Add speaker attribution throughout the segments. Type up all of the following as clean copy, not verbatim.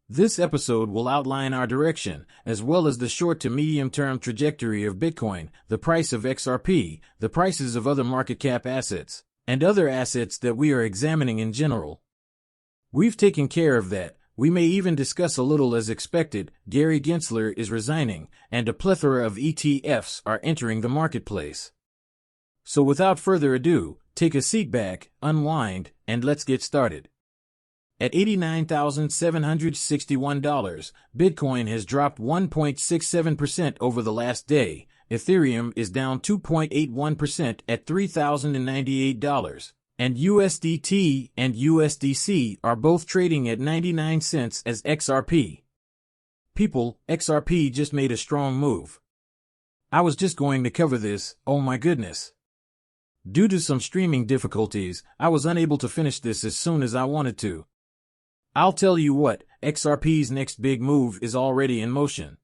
Speaker 1: This episode will outline our direction, as well as the short to medium-term trajectory of Bitcoin, the price of XRP, the prices of other market cap assets, and other assets that we are examining in general. We've taken care of that. We may even discuss a little as expected. Gary Gensler is resigning, and a plethora of ETFs are entering the marketplace. So without further ado, take a seat back, unwind, and let's get started. At $89,761, Bitcoin has dropped 1.67% over the last day. Ethereum is down 2.81% at $3,098. And USDT and USDC are both trading at 99 cents as XRP. People, XRP just made a strong move. I was just going to cover this, oh my goodness. Due to some streaming difficulties, I was unable to finish this as soon as I wanted to. I'll tell you what, XRP's next big move is already in motion.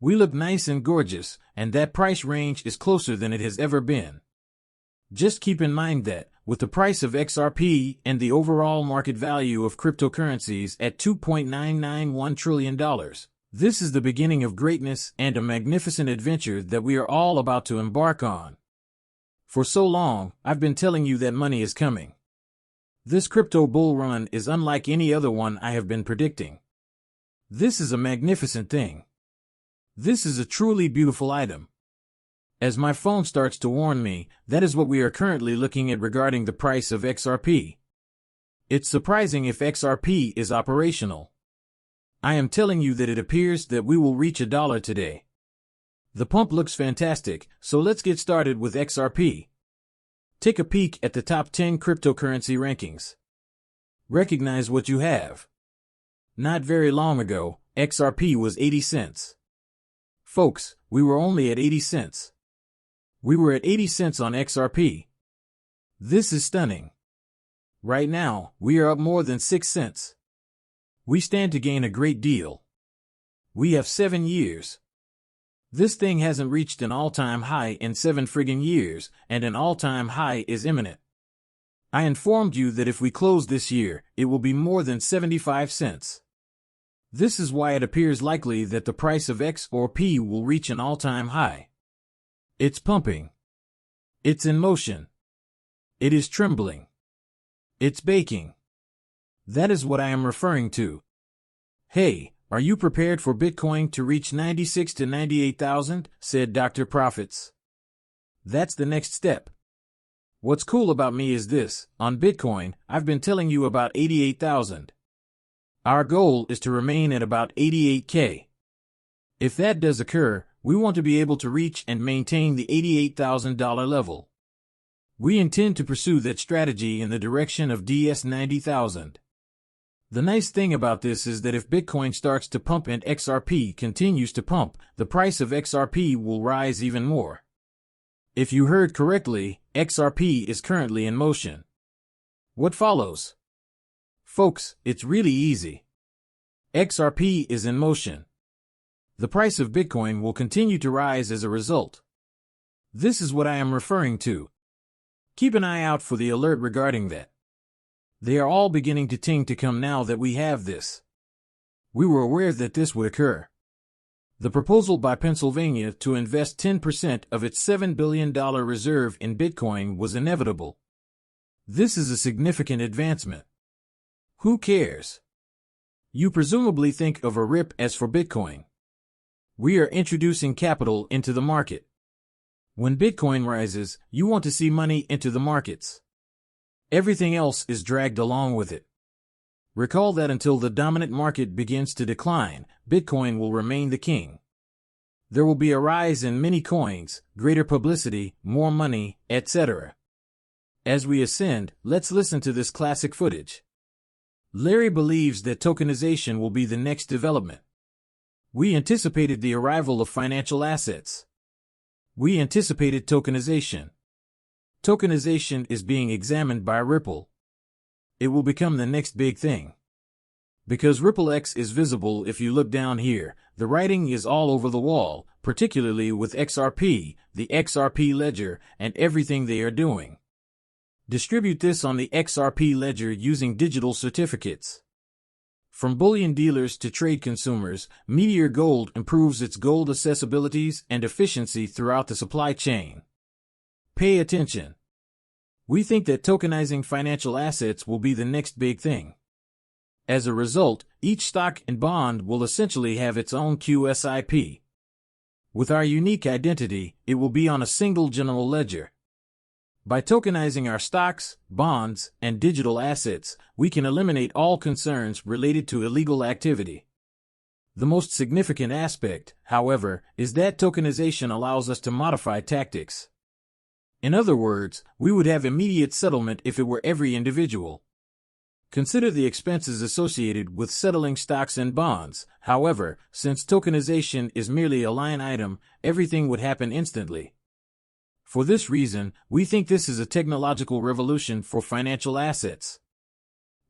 Speaker 1: We look nice and gorgeous, and that price range is closer than it has ever been. Just keep in mind that, with the price of XRP and the overall market value of cryptocurrencies at $2.991 trillion, this is the beginning of greatness and a magnificent adventure that we are all about to embark on. For so long, I've been telling you that money is coming. This crypto bull run is unlike any other one I have been predicting. This is a magnificent thing. This is a truly beautiful item. As my phone starts to warn me, that is what we are currently looking at regarding the price of XRP. It's surprising if XRP is operational. I am telling you that it appears that we will reach $1 today. The pump looks fantastic, so let's get started with XRP. Take a peek at the top 10 cryptocurrency rankings. Recognize what you have. Not very long ago, XRP was 80 cents. Folks, we were only at 80 cents. We were at 80 cents on XRP. This is stunning. Right now, we are up more than 6 cents. We stand to gain a great deal. We have 7 years. This thing hasn't reached an all-time high in 7 friggin' years, and an all-time high is imminent. I informed you that if we close this year, it will be more than 75 cents. This is why it appears likely that the price of XRP will reach an all-time high. It's pumping. It's in motion. It is trembling. It's baking. That is what I am referring to. Hey, are you prepared for Bitcoin to reach 96 to 98,000? Said Dr. Profits. That's the next step. What's cool about me is this, on Bitcoin, I've been telling you about 88,000. Our goal is to remain at about 88K. If that does occur, we want to be able to reach and maintain the $88,000 level. We intend to pursue that strategy in the direction of DS90,000. The nice thing about this is that if Bitcoin starts to pump and XRP continues to pump, the price of XRP will rise even more. If you heard correctly, XRP is currently in motion. What follows? Folks, it's really easy. XRP is in motion. The price of Bitcoin will continue to rise as a result. This is what I am referring to. Keep an eye out for the alert regarding that. They are all beginning to ting to come now that we have this. We were aware that this would occur. The proposal by Pennsylvania to invest 10% of its $7 billion reserve in Bitcoin was inevitable. This is a significant advancement. Who cares? You presumably think of a RIP as for Bitcoin. We are introducing capital into the market. When Bitcoin rises, you want to see money into the markets. Everything else is dragged along with it. Recall that until the dominant market begins to decline, Bitcoin will remain the king. There will be a rise in many coins, greater publicity, more money, etc. As we ascend, let's listen to this classic footage. Larry believes that tokenization will be the next development. We anticipated the arrival of financial assets. We anticipated tokenization. Tokenization is being examined by Ripple. It will become the next big thing. Because Ripple X is visible if you look down here, the writing is all over the wall, particularly with XRP, the XRP ledger, and everything they are doing. Distribute this on the XRP ledger using digital certificates. From bullion dealers to trade consumers, Meteor Gold improves its gold accessibilities and efficiency throughout the supply chain. Pay attention. We think that tokenizing financial assets will be the next big thing. As a result, each stock and bond will essentially have its own QSIP. With our unique identity, it will be on a single general ledger. By tokenizing our stocks, bonds, and digital assets, we can eliminate all concerns related to illegal activity. The most significant aspect, however, is that tokenization allows us to modify tactics. In other words, we would have immediate settlement if it were every individual. Consider the expenses associated with settling stocks and bonds. However, since tokenization is merely a line item, everything would happen instantly. For this reason, we think this is a technological revolution for financial assets.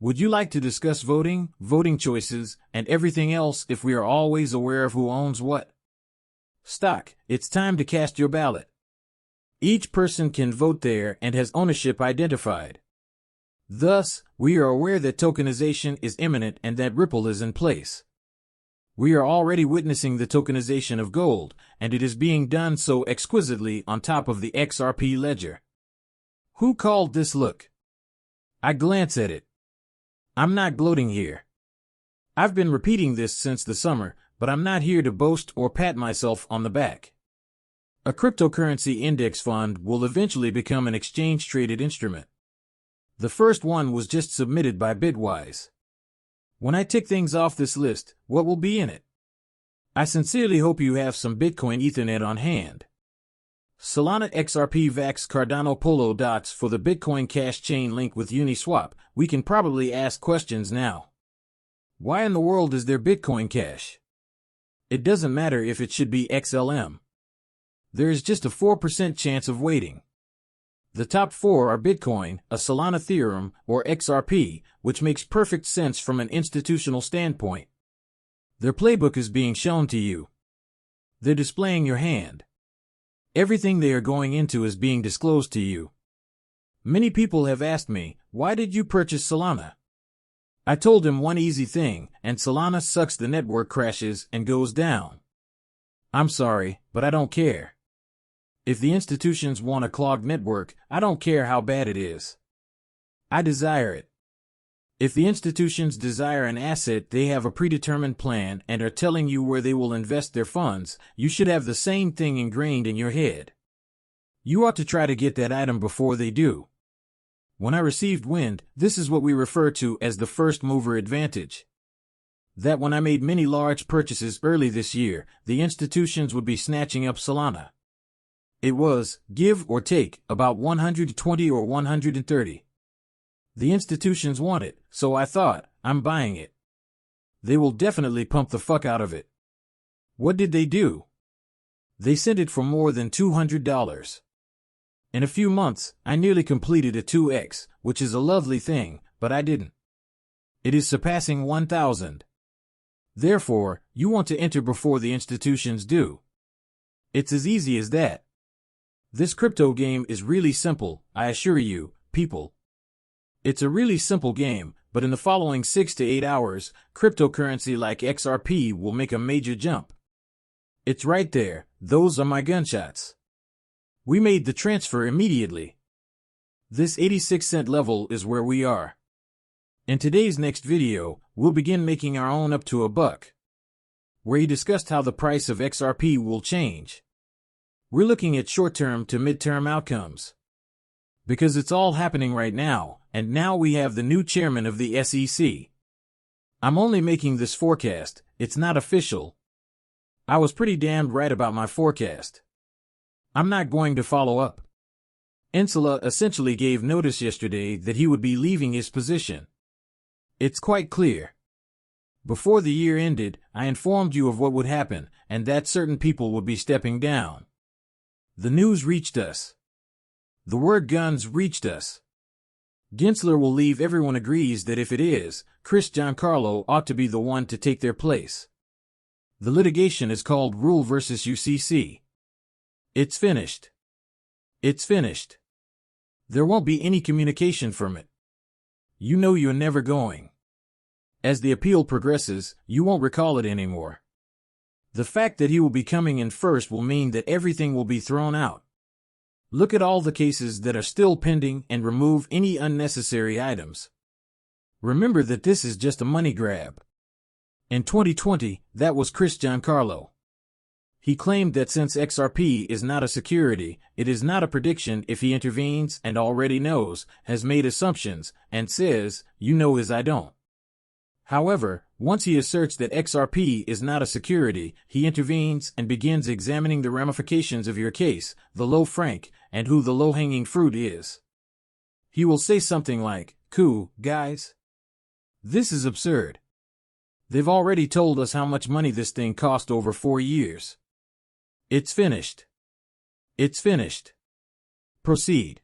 Speaker 1: Would you like to discuss voting, voting choices, and everything else if we are always aware of who owns what? Stock, it's time to cast your ballot. Each person can vote there and has ownership identified. Thus, we are aware that tokenization is imminent and that Ripple is in place. We are already witnessing the tokenization of gold, and it is being done so exquisitely on top of the XRP ledger. Who called this look? I glance at it. I'm not gloating here. I've been repeating this since the summer, but I'm not here to boast or pat myself on the back. A cryptocurrency index fund will eventually become an exchange-traded instrument. The first one was just submitted by Bitwise. When I tick things off this list, what will be in it? I sincerely hope you have some Bitcoin Ethernet on hand. Solana XRP Vax Cardano Polo Dots for the Bitcoin Cash Chain link with Uniswap. We can probably ask questions now. Why in the world is there Bitcoin Cash? It doesn't matter if it should be XLM. There is just a 4% chance of waiting. The top four are Bitcoin, a Solana Ethereum, or XRP, which makes perfect sense from an institutional standpoint. Their playbook is being shown to you. They're displaying your hand. Everything they are going into is being disclosed to you. Many people have asked me, why did you purchase Solana? I told them one easy thing, and Solana sucks, the network crashes and goes down. I'm sorry, but I don't care. If the institutions want a clogged network, I don't care how bad it is. I desire it. If the institutions desire an asset, they have a predetermined plan and are telling you where they will invest their funds. You should have the same thing ingrained in your head. You ought to try to get that item before they do. When I received wind, this is what we refer to as the first mover advantage. That when I made many large purchases early this year, the institutions would be snatching up Solana. It was, give or take, about 120 or 130. The institutions want it, so I thought, I'm buying it. They will definitely pump the fuck out of it. What did they do? They sent it for more than $200. In a few months, I nearly completed a 2x, which is a lovely thing, but I didn't. It is surpassing 1,000. Therefore, you want to enter before the institutions do. It's as easy as that. This crypto game is really simple, I assure you, people. It's a really simple game, but in the following 6 to 8 hours, cryptocurrency like XRP will make a major jump. It's right there, those are my gunshots. We made the transfer immediately. This 86-cent level is where we are. In today's next video, we'll begin making our own up to $1, where he discussed how the price of XRP will change. We're looking at short-term to mid-term outcomes. Because it's all happening right now, and now we have the new chairman of the SEC. I'm only making this forecast, it's not official. I was pretty damned right about my forecast. I'm not going to follow up. Insula essentially gave notice yesterday that he would be leaving his position. It's quite clear. Before the year ended, I informed you of what would happen, and that certain people would be stepping down. The news reached us. The word guns reached us. Gensler will leave. Everyone agrees that if it is, Chris Giancarlo ought to be the one to take their place. The litigation is called Rule versus UCC. It's finished. It's finished. There won't be any communication from it. You know you're never going. As the appeal progresses, you won't recall it anymore. The fact that he will be coming in first will mean that everything will be thrown out. Look at all the cases that are still pending and remove any unnecessary items. Remember that this is just a money grab. In 2020, that was Chris Giancarlo. He claimed that since XRP is not a security, it is not a prediction if he intervenes and already knows, has made assumptions, and says, you know as I don't. However, once he asserts that XRP is not a security, he intervenes and begins examining the ramifications of your case, the low franc, and who the low-hanging fruit is. He will say something like, "Cool, guys. This is absurd. They've already told us how much money this thing cost over 4 years. It's finished. It's finished. Proceed.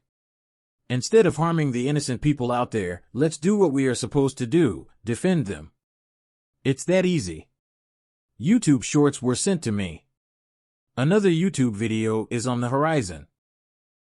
Speaker 1: Instead of harming the innocent people out there, let's do what we are supposed to do, defend them. It's that easy." YouTube shorts were sent to me. Another YouTube video is on the horizon.